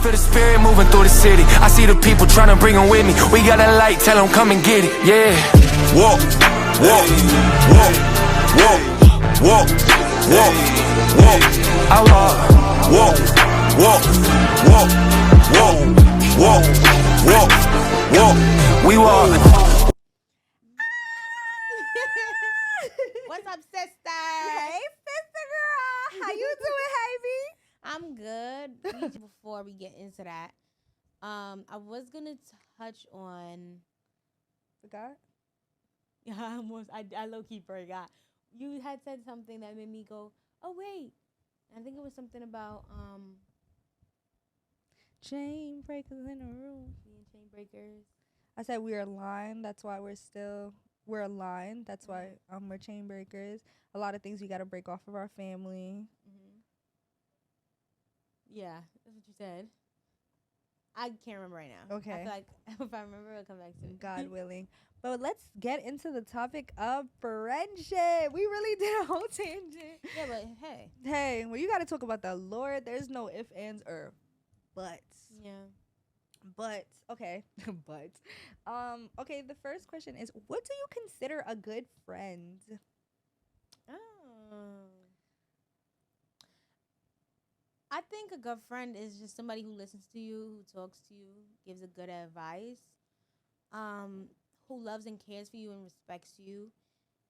feel the spirit moving through the city. I see the people trying to bring them with me. We got a light, tell them come and get it. Yeah. Walk, walk, walk, walk, walk, walk, walk. I walk, walk, walk, walk, walk, walk, walk, walk. We walk. What's up, sister? Hey, sister girl. How you doing, Ivy? I'm good. Before we get into that, I was gonna touch on. Forgot? Yeah, I low key forgot. You had said something that made me go, oh wait. I think it was something about Chain breakers in the room. being chain breakers. I said we're aligned. That's why we're aligned. That's why we're chain breakers. A lot of things we got to break off of our family. Mm-hmm. Yeah, that's what you said. I can't remember right now. Okay. I feel like if I remember, it'll come back to me. God willing. But let's get into the topic of friendship. We really did a whole tangent. Yeah, but hey. Hey, well, you got to talk about the Lord. There's no ifs, ands, or buts. Yeah. But okay, but okay. The first question is, what do you consider a good friend? Oh. I think a good friend is just somebody who listens to you, who talks to you, gives a good advice, who loves and cares for you and respects you,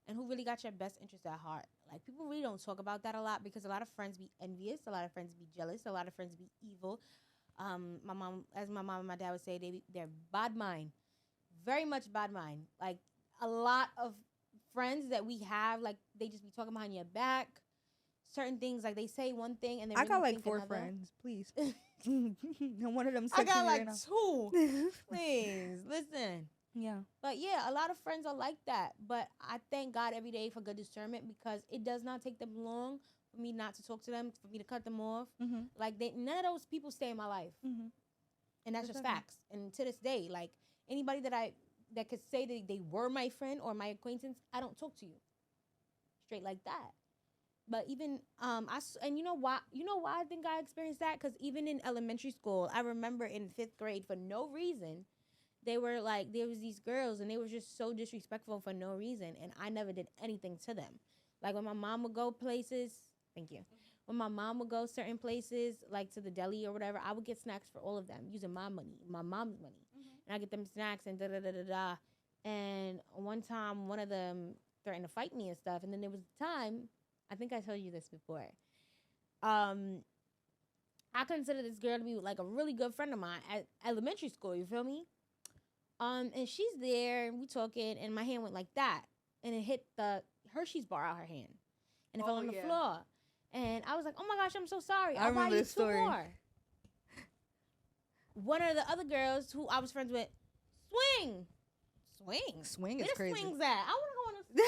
and who really got your best interest at heart. Like, people really don't talk about that a lot because a lot of friends be envious, a lot of friends be jealous, a lot of friends be evil. My mom and my dad would say, they're bad mind, very much bad mind. Like, a lot of friends that we have, like, they just be talking behind your back. Certain things, like, they say one thing and they I really got like think 4 another. friends, please. And one of them. I got texting me like right now. 2. Please listen. Yeah. But yeah, a lot of friends are like that. But I thank God every day for good discernment because it does not take them long for me not to talk to them, for me to cut them off. Mm-hmm. Like, none of those people stay in my life, Mm-hmm. and that's just Exactly. facts. And to this day, like, anybody that could say that they were my friend or my acquaintance, I don't talk to you. Straight like that. But even and you know why I think I experienced that? Because even in elementary school, I remember in 5th grade, for no reason, they were like, there was these girls and they were just so disrespectful for no reason, and I never did anything to them. Like, when my mom would go places, thank you. When my mom would go certain places, like to the deli or whatever, I would get snacks for all of them using my money, my mom's money, and I get them snacks and da da da da da. And one time, one of them threatened to fight me and stuff, and then there was a time. I think I told you this before. I consider this girl to be like a really good friend of mine at elementary school. You feel me? And she's there, and we talking, and my hand went like that, and it hit the Hershey's bar out her hand, and it fell on the floor. And I was like, "Oh my gosh, I'm so sorry. I'll buy you 2 more." One of the other girls who I was friends with, swing Swing is Where the crazy. swings at? I want to go on a swing.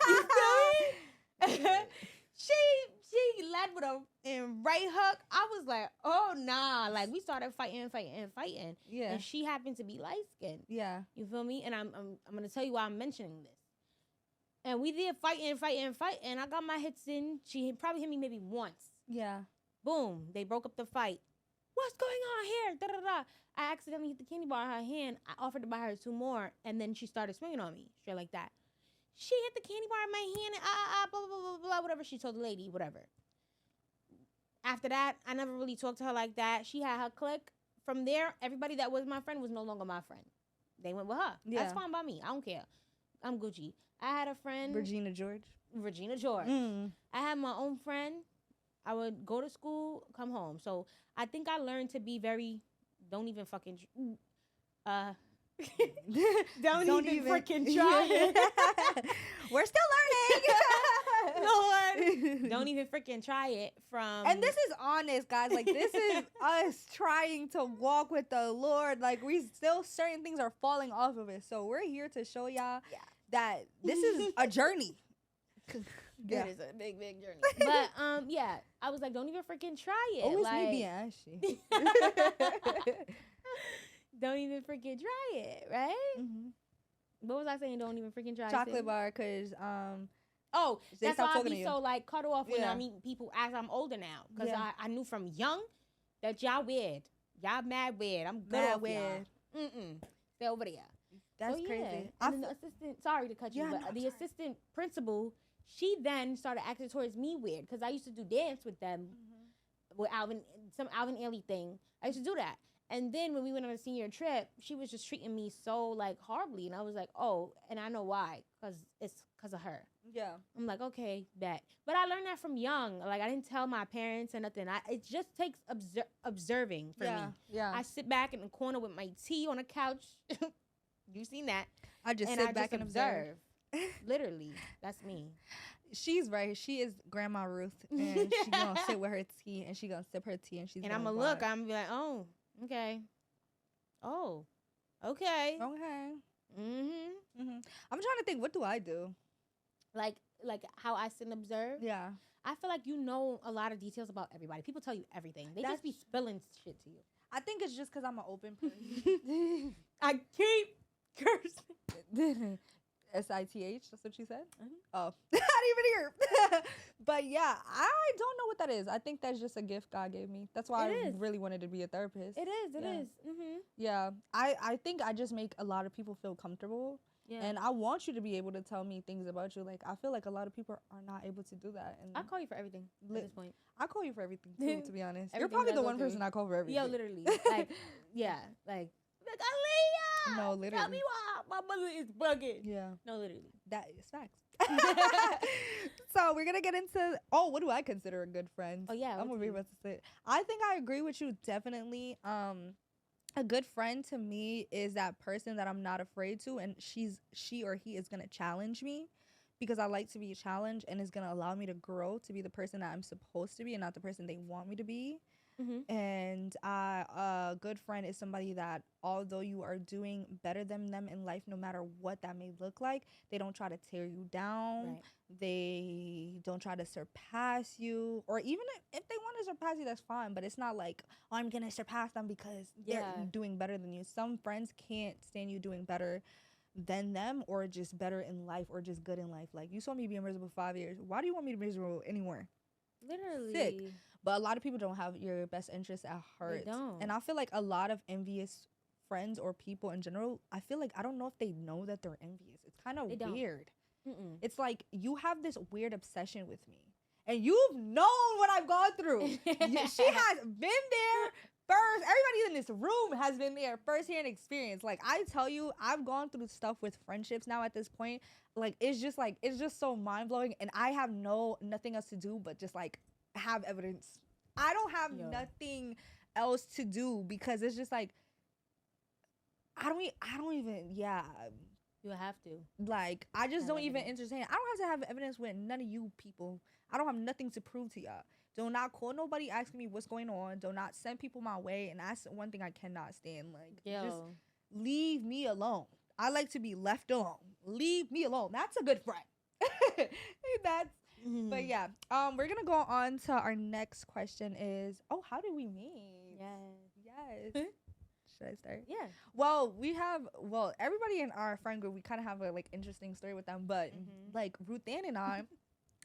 You feel me? she led with a right hook. I was like, oh nah. Like, we started fighting. Yeah. And she happened to be light skinned. Yeah. You feel me? And I'm gonna tell you why I'm mentioning this. And we did fighting. I got my hits in. She probably hit me maybe once. Yeah. Boom. They broke up the fight. What's going on here? Da da da. I accidentally hit the candy bar in her hand. I offered to buy her 2 more, and then she started swinging on me straight like that. She hit the candy bar in my hand and blah, blah, blah, blah, blah, whatever she told the lady, whatever. After that, I never really talked to her like that. She had her clique. From there, everybody that was my friend was no longer my friend. They went with her. Yeah. That's fine by me. I don't care. I'm Gucci. I had a friend. Regina George. I had my own friend. I would go to school, come home. So I think I learned to be very, don't even fucking, don't even freaking try it. We're still learning. Lord, don't even freaking try it. And this is honest, guys. Like, this is us trying to walk with the Lord. Like, we still, certain things are falling off of it. So we're here to show y'all that this is a journey. It is a big, big journey. But yeah, I was like, don't even freaking try it. Always like, me being ashy. Don't even freaking try it, right? Mm-hmm. What was I saying? Don't even freaking try Chocolate it. bar, cause Oh, they that's stop why I talking to be you. so like cut off when Yeah. I meet people as I'm older now, because Yeah. I knew from young that y'all weird. Y'all mad weird. I'm good Mad off weird. y'all. Stay over there. That's So, crazy. Yeah. I And then the fe- assistant, sorry to cut you, Yeah, but no, the sorry. assistant principal, she then started acting towards me weird because I used to do dance with them with Alvin, some Alvin Ailey thing. I used to do that. And then when we went on a senior trip, she was just treating me so like horribly. And I was like, oh, and I know why, because it's because of her. Yeah. I'm like, okay, bet. But I learned that from young. Like, I didn't tell my parents or nothing. It just takes observing for me. Yeah. I sit back in the corner with my tea on a couch. You seen that. I just And sit I back just and observe. Literally, that's me. She's right. She is Grandma Ruth, and she gonna sit with her tea, and she gonna sip her tea, and she's And I'm gonna going to look. vibe. I'm be like, oh, okay. Oh, okay. Okay. Mm-hmm. I'm trying to think. What do I do? Like how I sit and observe. Yeah. I feel like you know a lot of details about everybody. People tell you everything. They just be spilling shit to you. I think it's just because I'm an open person. I keep cursing. SITH, that's what you said? Mhm. Oh, I didn't even hear. But yeah, I don't know what that is. I think that's just a gift God gave me. That's why It I is. really wanted to be a therapist. It is. Yeah. Mm-hmm. Yeah, I think I just make a lot of people feel comfortable. Yeah. And I want you to be able to tell me things about you. Like, I feel like a lot of people are not able to do that. And I call you for everything at Lit- this point. I call you for everything, too, to be honest. You're Everything probably that the I go one person through. I call for everything. Yo, literally. Like, yeah. Like Aaliyah! No, Tell literally. me why my mother is bugging. Yeah, No, literally. that is facts. So we're gonna get into what do I consider a good friend? Oh, yeah, I'm what gonna do be you? about to say. I think I agree with you definitely. A good friend to me is that person that I'm not afraid to, and she or he is gonna challenge me, because I like to be challenged, and is gonna allow me to grow to be the person that I'm supposed to be and not the person they want me to be. Mm-hmm. And a good friend is somebody that, although you are doing better than them in life, no matter what that may look like, they don't try to tear you down. Right. They don't try to surpass you, or even if they want to surpass you, that's fine. But it's not like, oh, I'm gonna surpass them because they're Yeah. doing better than you. Some friends can't stand you doing better than them, or just better in life, or just good in life. Like, you saw me being miserable for 5 years. Why do you want me to be miserable anymore? Literally. But a lot of people don't have your best interests at heart. don't. And I feel like a lot of envious friends or people in general, I feel like I don't know if they know that they're envious. It's kind of They don't. weird. Mm-mm. It's like, you have this weird obsession with me, and you've known what I've gone through. She has been there first. Everybody in this room has been there firsthand experience. Like, I tell you, I've gone through stuff with friendships now at this point. Like, it's just so mind blowing, and I have nothing else to do but just like have evidence. I don't have Yo. nothing else to do, because it's just like, I don't even You have to. like, I just Have don't even evidence. entertain. I don't have to have evidence with none of you people. I don't have nothing to prove to y'all. Do not call nobody asking me what's going on. Do not send people my way. And that's one thing I cannot stand. Like, Yo. just leave me alone. I like to be left alone. Leave me alone. That's a good friend. That's Mm-hmm. But yeah, we're gonna go on to our next question. Is how did we meet? Yes. Should I start? Yeah. Well, everybody in our friend group, we kind of have a like interesting story with them. But Mhm. like Ruth Ann and I,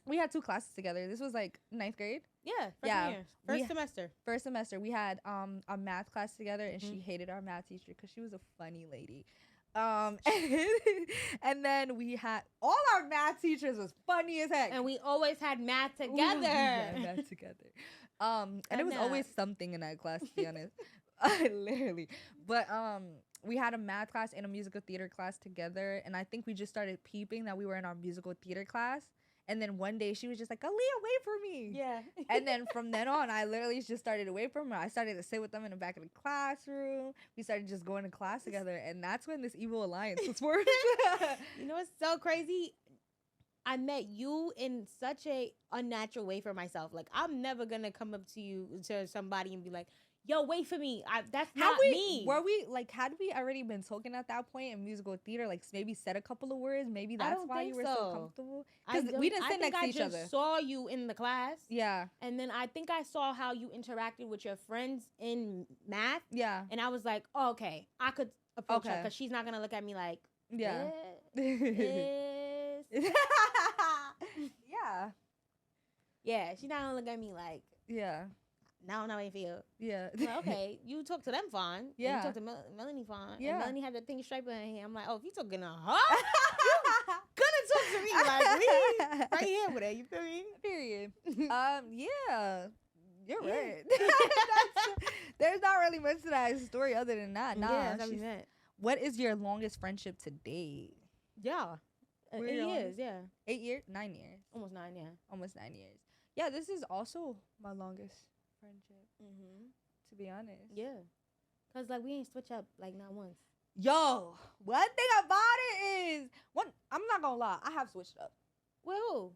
we had 2 classes together. This was like 9th grade, Yeah. Yeah, Year. First we- semester. first semester. We had a math class together, and she Mhm. hated our math teacher because she was a funny lady. And then we had all our math teachers was funny as heck. And we always had math Ooh, together. yeah, math together. And I it was know. always something in that class, to be honest. Literally. But we had a math class and a musical theater class together, and I think we just started peeping that we were in our musical theater class. And then one day she was just like, Aaliyah, wait for me. Yeah. And then from then on, I literally just started away from her. I started to sit with them in the back of the classroom. We started just going to class together, and that's when this evil alliance was formed. You know what's so crazy? I met you in such a unnatural way for myself. Like, I'm never gonna come up to somebody and be like, "Yo, wait for me." That's not me. Had we already been talking at that point in musical theater? Like, maybe said a couple of words. Maybe I that's don't why you think were so so. comfortable. I Because we didn't sit think next to I each just other. saw you in the class, Yeah, and then I think I saw how you interacted with your friends in math, yeah, and I was like, oh, "Okay, I could approach her Okay. because she's not gonna look at me like, yeah. "Yes." Yeah, Yeah, she's not gonna look at me like, yeah. now I'm not waiting for you. Yeah. Well, okay, you talk to them fine. Yeah. You talk to Melanie fine. Yeah. And Melanie had that pink stripe in her hair. I'm like, oh, if you talking to her, gonna talk to me like we right here with it. You feel me? Period. Yeah. You're right. There's not really much to that story other than that. Nah. Yeah, that's what we meant. What is your longest friendship to date? Yeah. Where 8 you're years, longest? yeah. 8 years? 9 years. Almost 9, yeah. Almost 9 years. Yeah, this is also my longest friendship, Mm-hmm. to be honest. Yeah. Because, like, we ain't switch up, like, not once. Yo, one thing about it is, I'm not gonna lie, I have switched up. With who?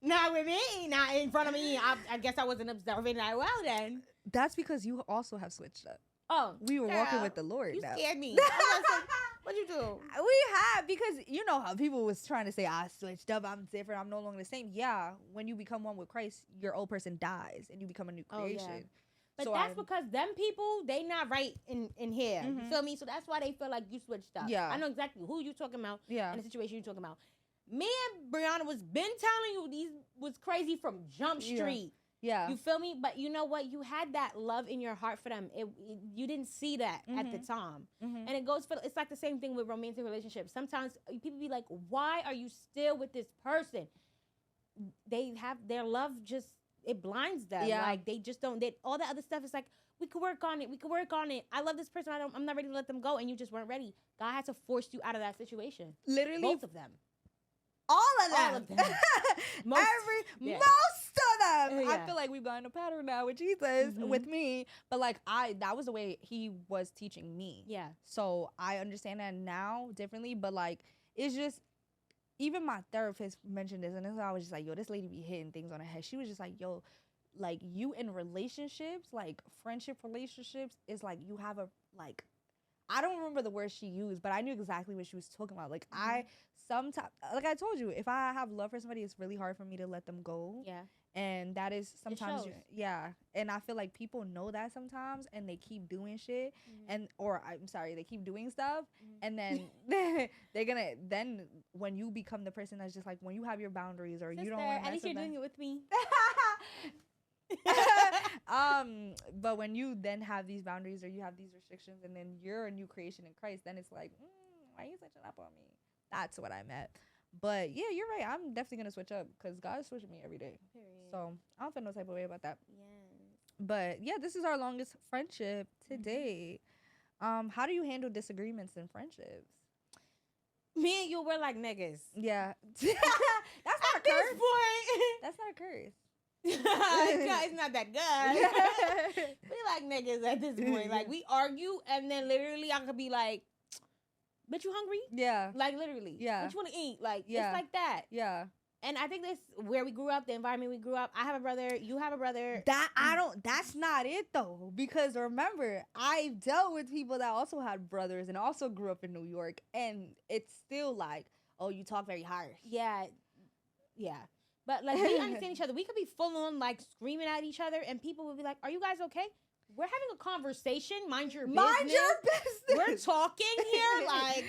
Not with me. Not in front of me. I guess I wasn't observing that well then. That's because you also have switched up. Oh. We were walking girl, with the Lord You now. scared me. I was like, what'd you do? We have, because you know how people was trying to say, I switched up, I'm different, I'm no longer the same. Yeah, when you become one with Christ, your old person dies and you become a new Oh, yeah. creation. But So that's I'm- because them people, they not right in here. You Mhm. feel me? So that's why they feel like you switched up. Yeah. I know exactly who you talking about Yeah. and the situation you talking about. Me and Brianna was been telling you these was crazy from Jump Yeah. Street. Yeah. You feel me? But you know what? You had that love in your heart for them. You didn't see that at the time. Mhm. And it goes for, it's like the same thing with romantic relationships. Sometimes people be like, why are you still with this person? They have their love just, it blinds them. Yeah. Like they just don't, all that other stuff is like, we could work on it. We could work on it. I love this person. I'm not ready to let them go. And you just weren't ready. God had to force you out of that situation. Literally, Both of them. all of them. All of them. Most- yeah. Most of them. I Yeah. feel like we've gotten a pattern now with Jesus, Mhm. with me. But like that was the way he was teaching me. Yeah. So I understand that now differently. But like, it's just, even my therapist mentioned this, and I was just like, yo, this lady be hitting things on the head. She was just like, yo, like you in relationships, like friendship relationships, is like you have a, like, I don't remember the word she used, but I knew exactly what she was talking about. Like I sometimes, like I told you, if I have love for somebody, it's really hard for me to let them go. Yeah. And that is sometimes, shows. yeah. And I feel like people know that sometimes, and they keep doing shit, and or I'm sorry, they keep doing stuff, and then they're gonna, then when you become the person that's just like, when you have your boundaries, or you Sister, don't want to at least you're doing it with me. but when you then have these boundaries, or you have these restrictions, and then you're a new creation in Christ, then it's like, why are you switching up on me? That's what I meant. But yeah, you're right. I'm definitely gonna switch up because God is switching me every day. Period. So I don't feel no type of way about that. Yes. But yeah, this is our longest friendship to date. How do you handle disagreements in friendships? Me and you were like niggas. Yeah, that's not a At this curse. point. That's not a curse. It's not that good. We like niggas at this point. Like we argue and then literally I could be like, bitch, you hungry? Yeah, Like literally. Yeah. What you want to eat? Like Yeah. it's like that. yeah. And I think this where we grew up, the environment we grew up. I have a brother. You have a brother. That I don't. That's not it though, because remember, I dealt with people that also had brothers and also grew up in New York, and it's still like, oh, you talk very harsh. Yeah. Yeah. But like we understand each other. We could be full on like screaming at each other and people would be like, are you guys okay? We're having a conversation. Mind your business. Mind your business. We're talking here. Like